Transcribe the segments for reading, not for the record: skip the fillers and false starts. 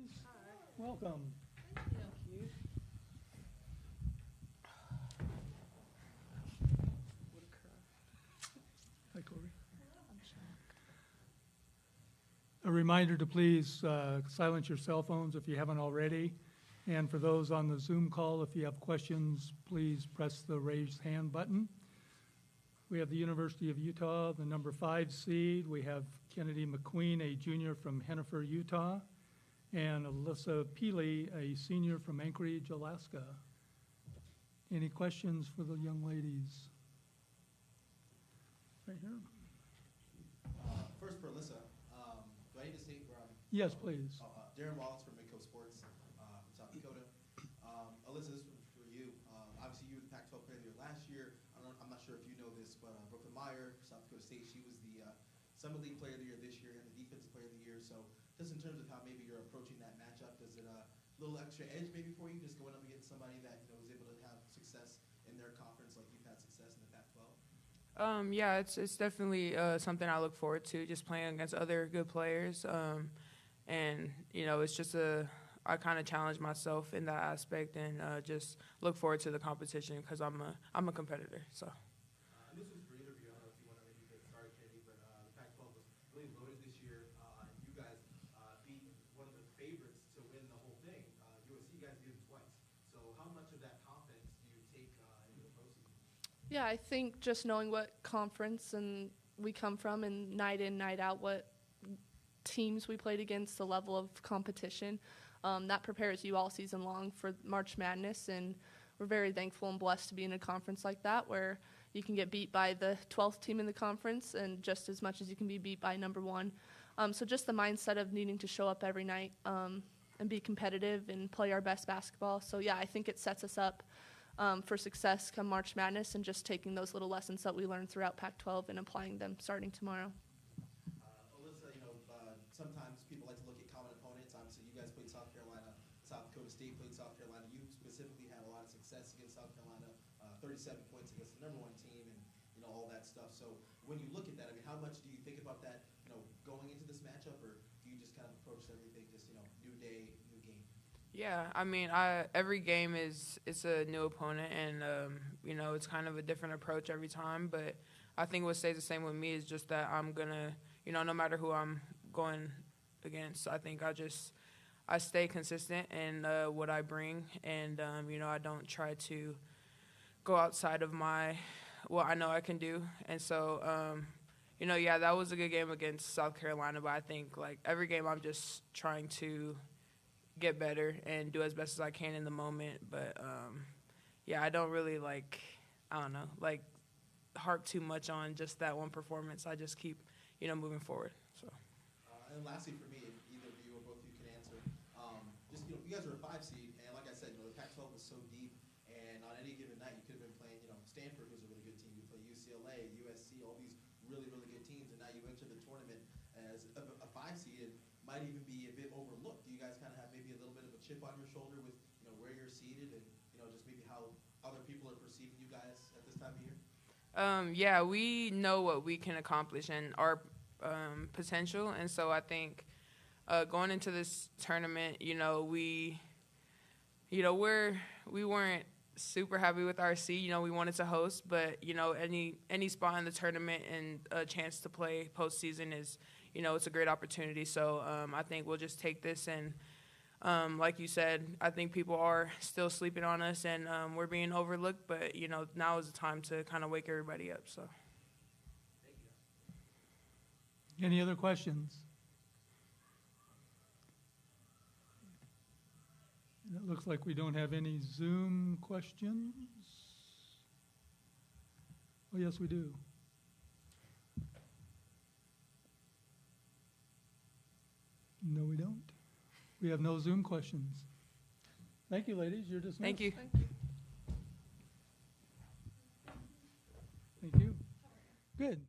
ladies. Welcome. Thank you. What a crowd. Hi, Corey. I'm shocked. A reminder to please silence your cell phones if you haven't already. And for those on the Zoom call, if you have questions, please press the raise hand button. We have the University of Utah, the number 5 seed. We have Kennedy McQueen, a junior from Hennifer, Utah, and Alyssa Peely, a senior from Anchorage, Alaska. Any questions for the young ladies? Right here. First for Alyssa, do I need to state where I'm? Yes, please. Darren Wallace from Midco Sports from South Dakota. Alyssa, this one's for you. Obviously, you were the Pac-12 Player of the Year last year. I'm not sure if you know this, but Brooklyn Meyer, South Dakota State, she was the Summer League Player of the Year this year and the Defensive Player of the Year. So just in terms of how maybe you're approaching that matchup, does it a little extra edge maybe for you, just going up against somebody that was able to have success in their conference like you've had success in the Pac-12? Yeah, it's definitely something I look forward to, just playing against other good players. And, it's just I kind of challenge myself in that aspect and just look forward to the competition because I'm a competitor. So. And this was for either of you. I don't know if you want to maybe get started, Kennedy, but the Pac-12 was really loaded this year. And you guys beat one of the favorites to win the whole thing. USC, you guys beat them twice. So how much of that confidence do you take into the postseason? Yeah, I think just knowing what conference and we come from and night in, night out, what teams we played against, the level of competition, that prepares you all season long for March Madness. And we're very thankful and blessed to be in a conference like that where you can get beat by the 12th team in the conference and just as much as you can be beat by number 1. So just the mindset of needing to show up every night and be competitive and play our best basketball. So, yeah, I think it sets us up for success come March Madness and just taking those little lessons that we learned throughout Pac-12 and applying them starting tomorrow. Alyssa, sometimes people like to look at common opponents. Obviously, you guys played South Carolina. South Dakota State played South Carolina. You specifically had a lot of success against South Carolina, 37 points against the number 1 team and, all that stuff. So when you look at that, how much do you think about that, going into this matchup, or do you just kind of approach everything just, new day, new game? Yeah, every game it's a new opponent, and it's kind of a different approach every time. But I think what stays the same with me is just that I'm gonna, no matter who I'm going against, I think I stay consistent in what I bring, and I don't try to go outside of what I know I can do, and so yeah, that was a good game against South Carolina. But I think like every game, I'm just trying to get better and do as best as I can in the moment. But yeah, I don't really harp too much on just that one performance. I just keep moving forward. So. And lastly for me, if either of you or both of you can answer, you guys are a 5 seed, and like I said, the Pac-12 was so deep, and on any given night you could have been playing, Stanford, who's a really good team. You play UCLA, USC, all these really, really good teams, and now you enter the tournament as a 5 seed and might even be a bit overlooked. Do you guys kind of have maybe a little bit of a chip on your shoulder with where you're seated and just maybe how other people are perceiving you guys at this time of year? Yeah, we know what we can accomplish and our potential, and so I think going into this tournament, we weren't super happy with our seed. We wanted to host, but any spot in the tournament and a chance to play postseason is, it's a great opportunity. So I think we'll just take this, and like you said, I think people are still sleeping on us, and we're being overlooked. But now is the time to kind of wake everybody up. So. Thank you. Any other questions? It looks like we don't have any Zoom questions. Oh, yes, we do. No, we don't. We have no Zoom questions. Thank you, ladies. You're dismissed. Thank you. Thank you. Thank you. Good.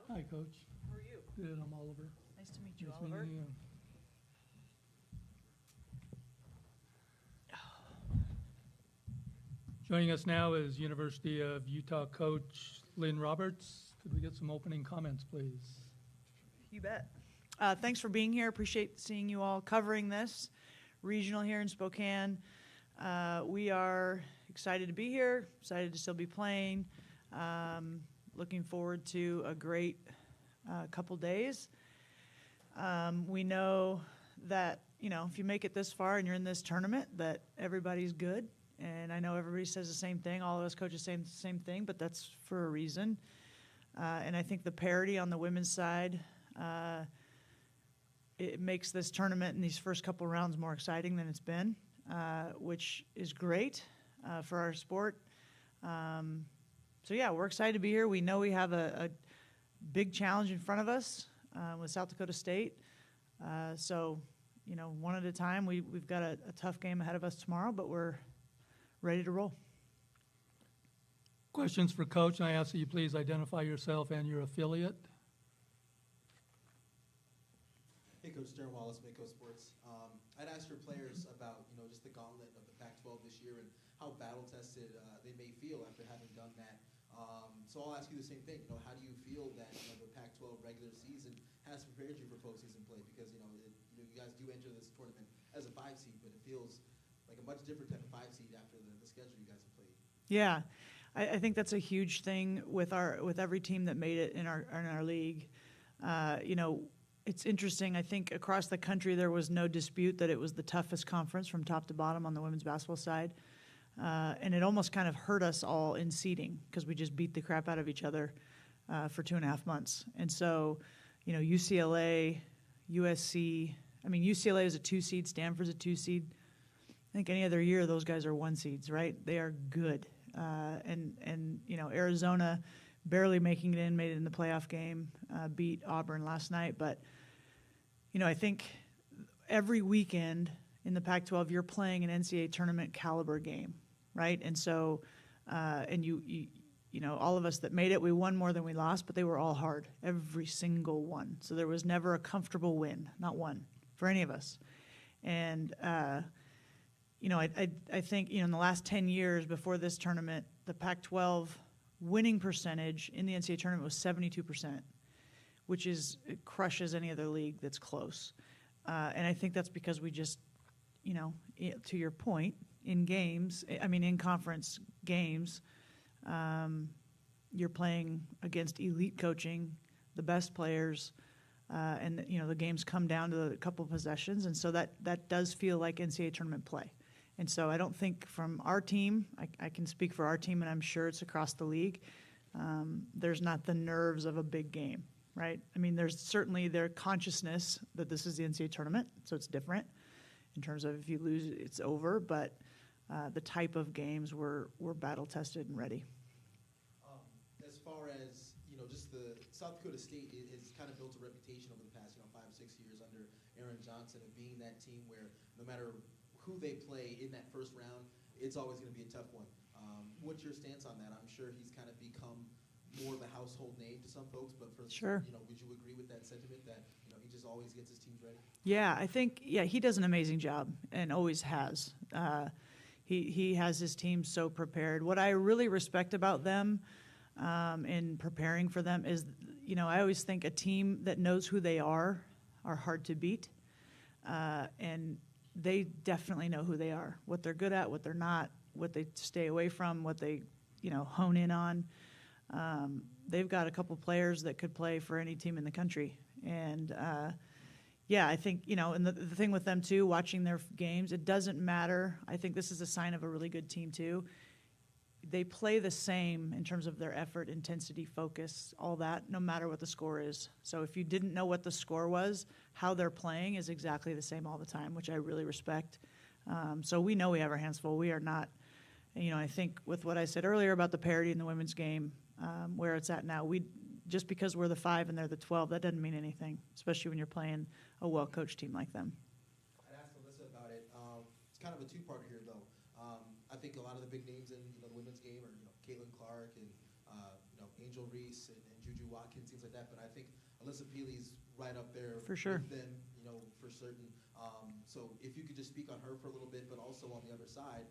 Hi, Coach. How are you? Good, I'm Oliver. Nice to meet you, Nice Oliver. meeting you. Joining us now is University of Utah coach Lynn Roberts. Could we get some opening comments, please? You bet. Thanks for being here. Appreciate seeing you all covering this regional here in Spokane. We are excited to be here, excited to still be playing. Looking forward to a great couple days. We know that, if you make it this far and you're in this tournament, that everybody's good. And I know everybody says the same thing. All of us coaches say the same thing, but that's for a reason. And I think the parity on the women's side, it makes this tournament and these first couple rounds more exciting than it's been, which is great for our sport. So, yeah, we're excited to be here. We know we have a big challenge in front of us with South Dakota State. So, one at a time. We've got a tough game ahead of us tomorrow, but we're ready to roll. Questions for Coach, and I ask that you please identify yourself and your affiliate. Hey, Coach Darren Wallace, Mako Sports. I'd ask your players about, just the gauntlet of the Pac-12 this year and how battle-tested they may feel after having done that. So I'll ask you the same thing. How do you feel that the Pac-12 regular season has prepared you for postseason play? Because you guys do enter this tournament as a 5 seed, but it feels like a much different type of 5 seed after the schedule you guys have played. Yeah, I think that's a huge thing with every team that made it in our league. It's interesting. I think across the country there was no dispute that it was the toughest conference from top to bottom on the women's basketball side. And it almost kind of hurt us all in seeding because we just beat the crap out of each other for 2.5 months. And so, UCLA, USC, UCLA is a 2 seed, Stanford's a 2 seed. I think any other year those guys are 1 seeds, right? They are good. And Arizona barely making it in, made it in the playoff game, beat Auburn last night. But, I think every weekend in the Pac-12 you're playing an NCAA tournament caliber game, right? And so, and all of us that made it, we won more than we lost, but they were all hard, every single one. So there was never a comfortable win, not one, for any of us. And, I think, in the last 10 years before this tournament, the Pac-12 winning percentage in the NCAA tournament was 72%, which it crushes any other league that's close. And I think that's because we just, to your point, in conference games, you're playing against elite coaching, the best players, and the games come down to a couple of possessions, and so that does feel like NCAA tournament play. And so I don't think from our team, I can speak for our team, and I'm sure it's across the league, there's not the nerves of a big game, right? There's certainly their consciousness that this is the NCAA tournament, so it's different in terms of if you lose, it's over, but the type of games were battle-tested and ready. As far as, just the South Dakota State has kind of built a reputation over the past, 5 or 6 years under Aaron Johnson of being that team where no matter who they play in that first round, it's always going to be a tough one. What's your stance on that? I'm sure he's kind of become more of a household name to some folks, but for sure. Would you agree with that sentiment that he just always gets his teams ready? Yeah, I think he does an amazing job and always has. He has his team so prepared. What I really respect about them in preparing for them is, I always think a team that knows who they are hard to beat, and they definitely know who they are, what they're good at, what they're not, what they stay away from, what they, hone in on. They've got a couple players that could play for any team in the country. And, I think, and the thing with them, too, watching their games, it doesn't matter. I think this is a sign of a really good team, too. They play the same in terms of their effort, intensity, focus, all that, no matter what the score is. So if you didn't know what the score was, how they're playing is exactly the same all the time, which I really respect. So we know we have our hands full. We are not, I think with what I said earlier about the parity in the women's game, where it's at now, just because we're the 5 and they're the 12, that doesn't mean anything, especially when you're playing a well-coached team like them. I'd asked Alyssa about it. It's kind of a two-parter here, though. I think a lot of the big names in the women's game are Caitlin Clark and Angel Reese and Juju Watkins, things like that. But I think Alyssa Peely's right up there For sure. with them, for certain. So if you could just speak on her for a little bit, but also on the other side,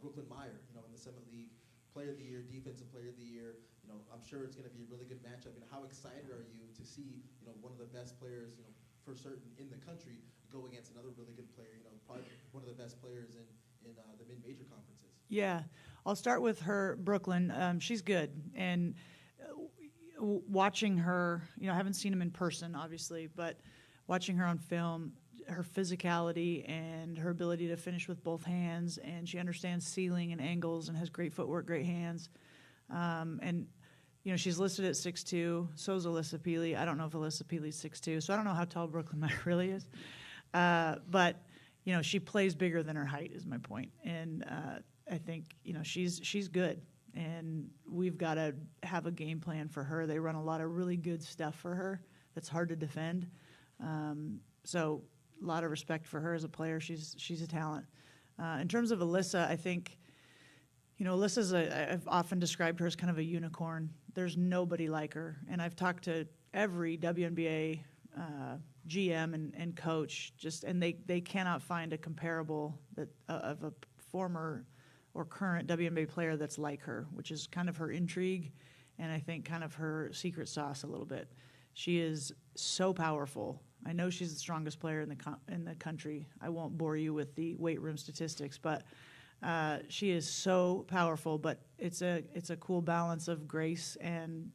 Brooklyn Meyer, in the Summit League, Player of the Year, Defensive Player of the Year. I'm sure it's going to be a really good matchup. How excited are you to see, one of the best players, for certain in the country go against another really good player, probably one of the best players in the mid-major conferences? Yeah, I'll start with her, Brooklyn. She's good, and watching her, I haven't seen him in person, obviously, but watching her on film, her physicality and her ability to finish with both hands, and she understands ceiling and angles and has great footwork, great hands. And, she's listed at 6'2", so is Alyssa Peely. I don't know if Alyssa Peely's 6'2", so I don't know how tall Brooklyn Meyer really is. But, she plays bigger than her height is my point. And I think, she's good. And we've got to have a game plan for her. They run a lot of really good stuff for her that's hard to defend. So a lot of respect for her as a player. She's a talent. In terms of Alyssa, I think, I've often described her as kind of a unicorn. There's nobody like her. And I've talked to every WNBA GM and coach, and they cannot find a comparable of a former or current WNBA player that's like her, which is kind of her intrigue and I think kind of her secret sauce a little bit. She is so powerful. I know she's the strongest player in the country. I won't bore you with the weight room statistics, but she is so powerful. But it's a cool balance of grace and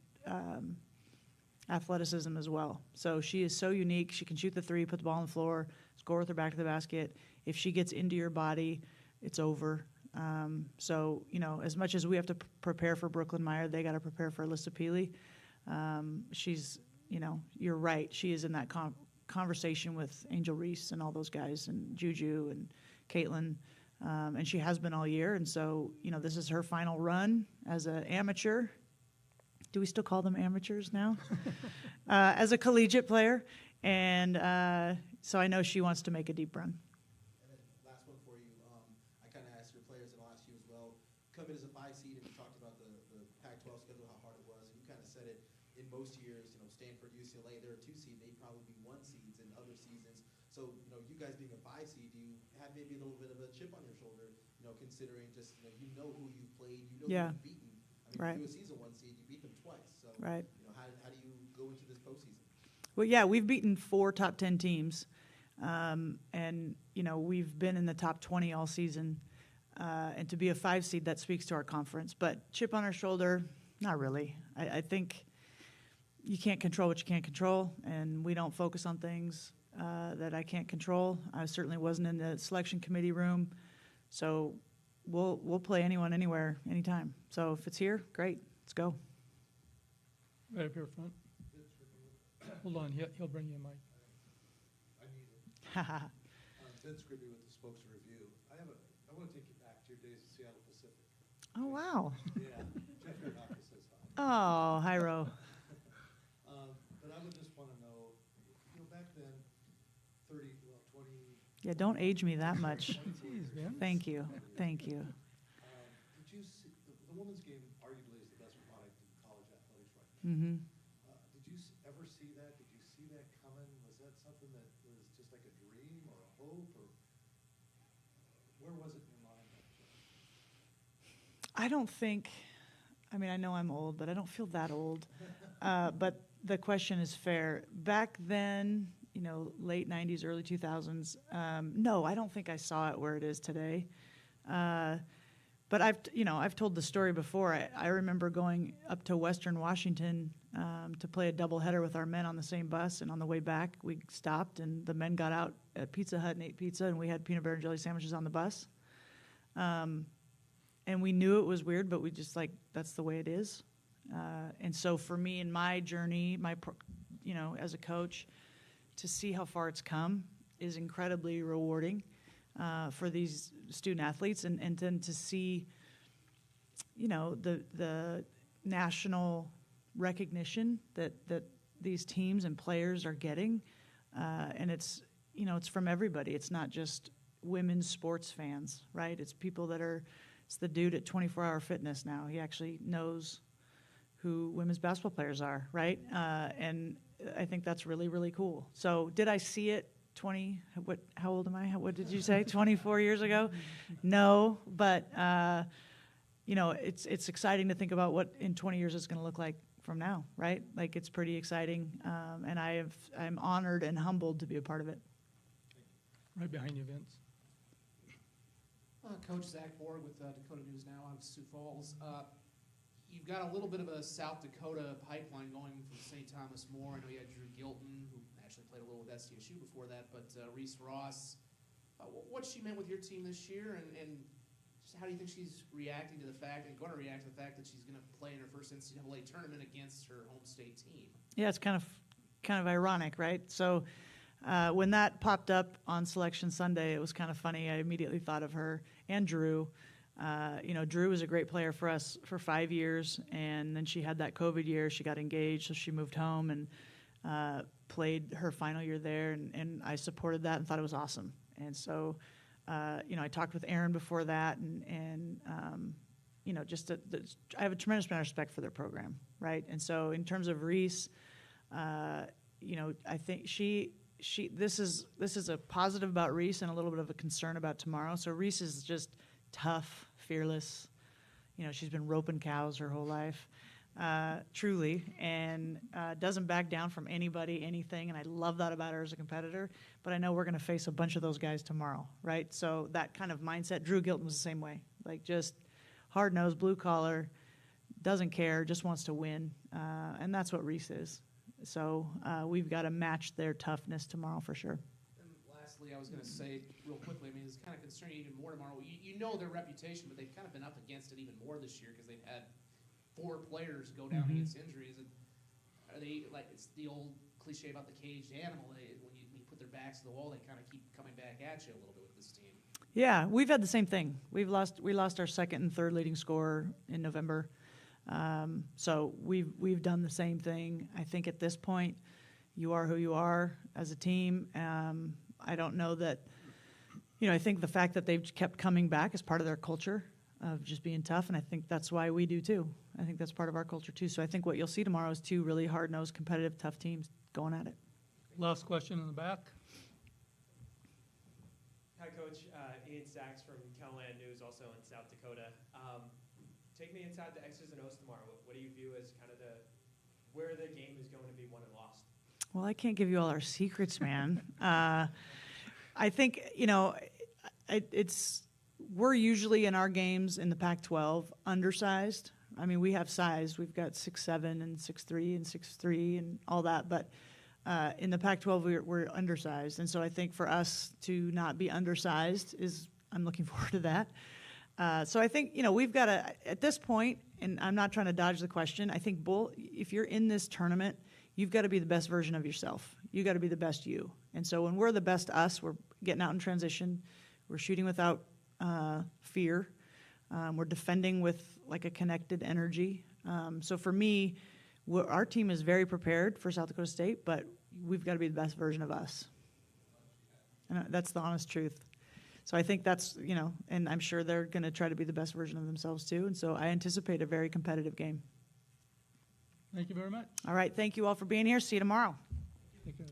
athleticism as well. So she is so unique. She can shoot the three, put the ball on the floor, score with her back to the basket. If she gets into your body, it's over. So as much as we have to prepare for Brooklyn Meyer, they got to prepare for Alyssa Peely. She's, you're right. She is in that conversation with Angel Reese and all those guys and Juju and Caitlin. And she has been all year. And so, this is her final run as an amateur. Do we still call them amateurs now? As a collegiate player. And so I know she wants to make a deep run. And then last one for you. I kind of asked your players, and I'll ask you as well. Coming as a 5 seed, and you talked about the Pac-12 schedule, how hard it was. And you kind of said it in most years, Stanford, UCLA, they're a 2 seed. They'd probably be 1 seeds in other seasons. So, you guys being a 5 seed, do you have maybe a little bit of a chip on your shoulder, considering just, who you've played, who you've beaten. Right. If you do a season 1 seed, you beat them twice. So, right. How do you go into this postseason? Well, yeah, we've beaten 4 top 10 teams. And, we've been in the top 20 all season. And to be a 5 seed, that speaks to our conference. But chip on our shoulder, not really. I think you can't control what you can't control, and we don't focus on things that I can't control. I certainly wasn't in the selection committee room. So we'll play anyone, anywhere, anytime. So if it's here, great. Let's go. Right up here front. Hold on, he'll bring you a mic. I need it. Vince Gribby with the Spokes Review. I want to take you back to your days at Seattle Pacific. Oh, wow. Yeah, Jeff Yuraka says hi. Oh, hi, Ro. But I would just want to know, back then, 20. Yeah, don't age me that much. Jeez, man. Thank you. Thank you. Did you see, the women's game arguably is the best product in college athletics right now. Mm-hmm. Did you ever see that? Did you see that coming? Was that something that was just like a dream or a hope, or where was it in your mind? I don't think, I know I'm old, but I don't feel that old. But the question is fair. Back then, late 90s, early 2000s, no, I don't think I saw it where it is today. But I've told the story before. I remember going up to Western Washington to play a doubleheader with our men on the same bus, and on the way back, we stopped, and the men got out at Pizza Hut and ate pizza, and we had peanut butter and jelly sandwiches on the bus. And we knew it was weird, but we just that's the way it is. And so for me in my journey, as a coach, to see how far it's come is incredibly rewarding for these student athletes, and then to see, the national recognition that these teams and players are getting, and it's from everybody. It's not just women's sports fans, right? It's people it's the dude at 24 Hour Fitness now. He actually knows who women's basketball players are, right? And I think that's really, really cool. So did I see it how old am I? What did you say, 24 years ago? No, but, it's exciting to think about what in 20 years it's going to look like from now, right? Like, it's pretty exciting, and I'm honored and humbled to be a part of it. Right behind you, Vince. Coach Zach Borg with Dakota News Now out of Sioux Falls. You've got a little bit of a South Dakota pipeline going from St. Thomas More. I know you had Drew Gilton, who actually played a little with SDSU before that, but Reese Ross. What's she meant with your team this year, and just how do you think she's reacting to the fact, and going to react to the fact that she's going to play in her first NCAA tournament against her home state team? Yeah, it's kind of ironic, right? So when that popped up on Selection Sunday, it was kind of funny. I immediately thought of her and Drew. Drew was a great player for us for 5 years, and then she had that COVID year. She got engaged, so she moved home and played her final year there, and I supported that and thought it was awesome. And so, I talked with Aaron before that, and I have a tremendous amount of respect for their program, right? And so in terms of Reese, I think this is a positive about Reese and a little bit of a concern about tomorrow. So Reese is just tough, fearless. She's been roping cows her whole life, truly, and doesn't back down from anybody, anything. And I love that about her as a competitor. But I know we're going to face a bunch of those guys tomorrow, right? So that kind of mindset. Drew Gilton was the same way, like just hard-nosed, blue-collar, doesn't care, just wants to win, and that's what Reese is. So we've got to match their toughness tomorrow for sure. I was going to say real quickly, it's kind of concerning even more tomorrow. You know their reputation, but they've kind of been up against it even more this year because they've had 4 players go down against injuries. And are they like, it's the old cliche about the caged animal? When you put their backs to the wall, they kind of keep coming back at you a little bit with this team. Yeah, we've had the same thing. We lost our second and third leading scorer in November. So we've done the same thing. I think at this point, you are who you are as a team. I don't know that, I think the fact that they've kept coming back is part of their culture of just being tough, and I think that's why we do too. I think that's part of our culture too. So I think what you'll see tomorrow is 2 really hard-nosed, competitive, tough teams going at it. Last question in the back. Hi, Coach. Ian Sachs from Kelland News, also in South Dakota. Take me inside the X's and O's tomorrow. What do you view as kind of where the game is going to be won and lost? Well, I can't give you all our secrets, man. I think, we're usually in our games in the Pac-12 undersized. We have size. We've got 6'7" and 6'3" and 6'3" and all that. But in the Pac-12, we're undersized. And so I think for us to not be undersized I'm looking forward to that. So I think, we've got to, at this point, and I'm not trying to dodge the question, I think if you're in this tournament, you've got to be the best version of yourself. You've got to be the best you. And so when we're the best us, we're getting out in transition. We're shooting without fear. We're defending with like a connected energy. So for me, our team is very prepared for South Dakota State, but we've got to be the best version of us. And that's the honest truth. So I think that's, and I'm sure they're going to try to be the best version of themselves too. And so I anticipate a very competitive game. Thank you very much. All right. Thank you all for being here. See you tomorrow. Take care.